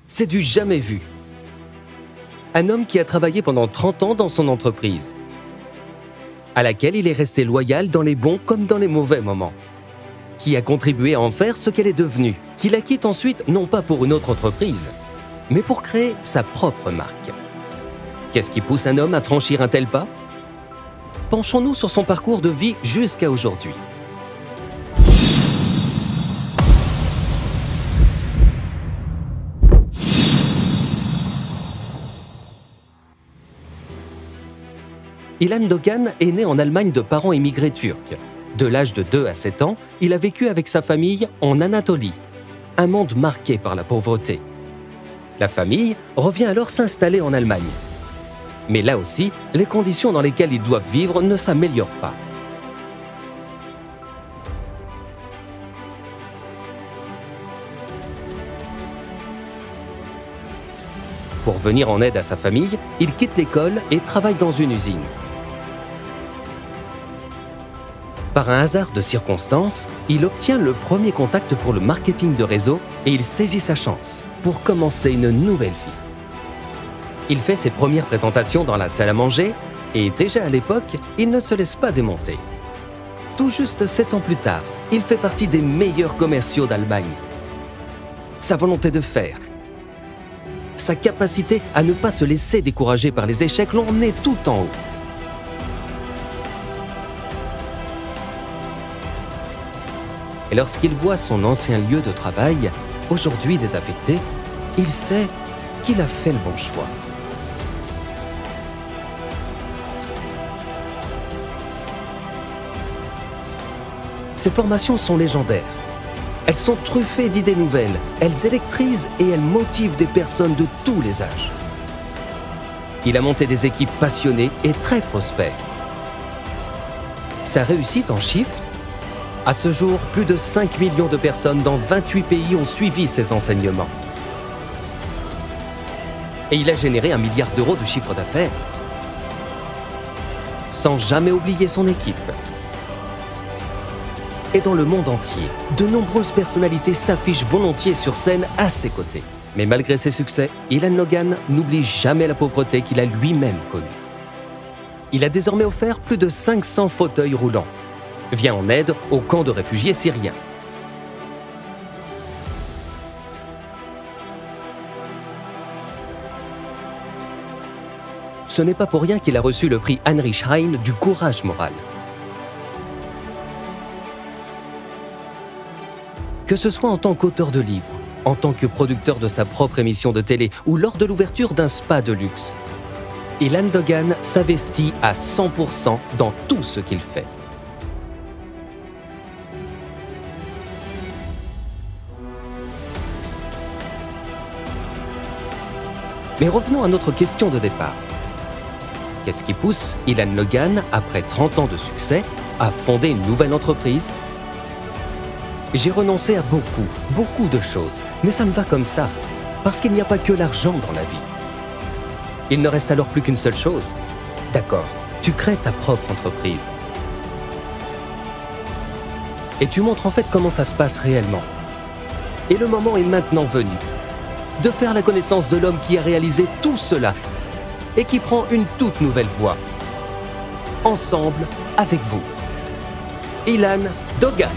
C'est du jamais vu. Un homme qui a travaillé pendant 30 ans dans son entreprise, à laquelle il est resté loyal dans les bons comme dans les mauvais moments, qui a contribué à en faire ce qu'elle est devenue, qui la quitte ensuite non pas pour une autre entreprise, mais pour créer sa propre marque. Qu'est-ce qui pousse un homme à franchir un tel pas? Penchons-nous sur son parcours de vie jusqu'à aujourd'hui. Ilan Dogan est né en Allemagne de parents immigrés turcs. De l'âge de 2 à 7 ans, il a vécu avec sa famille en Anatolie, un monde marqué par la pauvreté. La famille revient alors s'installer en Allemagne. Mais là aussi, les conditions dans lesquelles ils doivent vivre ne s'améliorent pas. Pour venir en aide à sa famille, il quitte l'école et travaille dans une usine. Par un hasard de circonstances, il obtient le premier contact pour le marketing de réseau et il saisit sa chance pour commencer une nouvelle vie. Il fait ses premières présentations dans la salle à manger et déjà à l'époque, il ne se laisse pas démonter. Tout juste 7 ans plus tard, il fait partie des meilleurs commerciaux d'Allemagne. Sa volonté de faire, sa capacité à ne pas se laisser décourager par les échecs l'ont emmené tout en haut. Et lorsqu'il voit son ancien lieu de travail, aujourd'hui désaffecté, il sait qu'il a fait le bon choix. Ces formations sont légendaires. Elles sont truffées d'idées nouvelles, elles électrisent et elles motivent des personnes de tous les âges. Il a monté des équipes passionnées et très prospères. Sa réussite en chiffres? À ce jour, plus de 5 millions de personnes dans 28 pays ont suivi ses enseignements. Et il a généré 1 milliard d'euros de chiffre d'affaires. Sans jamais oublier son équipe. Et dans le monde entier, de nombreuses personnalités s'affichent volontiers sur scène à ses côtés. Mais malgré ses succès, Ilan Dogan n'oublie jamais la pauvreté qu'il a lui-même connue. Il a désormais offert plus de 500 fauteuils roulants, vient en aide aux camps de réfugiés syriens. Ce n'est pas pour rien qu'il a reçu le prix Heinrich Heine du courage moral. Que ce soit en tant qu'auteur de livres, en tant que producteur de sa propre émission de télé ou lors de l'ouverture d'un spa de luxe, Ilan Dogan s'investit à 100% dans tout ce qu'il fait. Mais revenons à notre question de départ. Qu'est-ce qui pousse Ilan Dogan, après 30 ans de succès, à fonder une nouvelle entreprise? J'ai renoncé à beaucoup de choses, mais ça me va comme ça, parce qu'il n'y a pas que l'argent dans la vie. Il ne reste alors plus qu'une seule chose. D'accord, tu crées ta propre entreprise. Et tu montres en fait comment ça se passe réellement. Et le moment est maintenant venu de faire la connaissance de l'homme qui a réalisé tout cela et qui prend une toute nouvelle voie. Ensemble, avec vous, Ilan Dogan.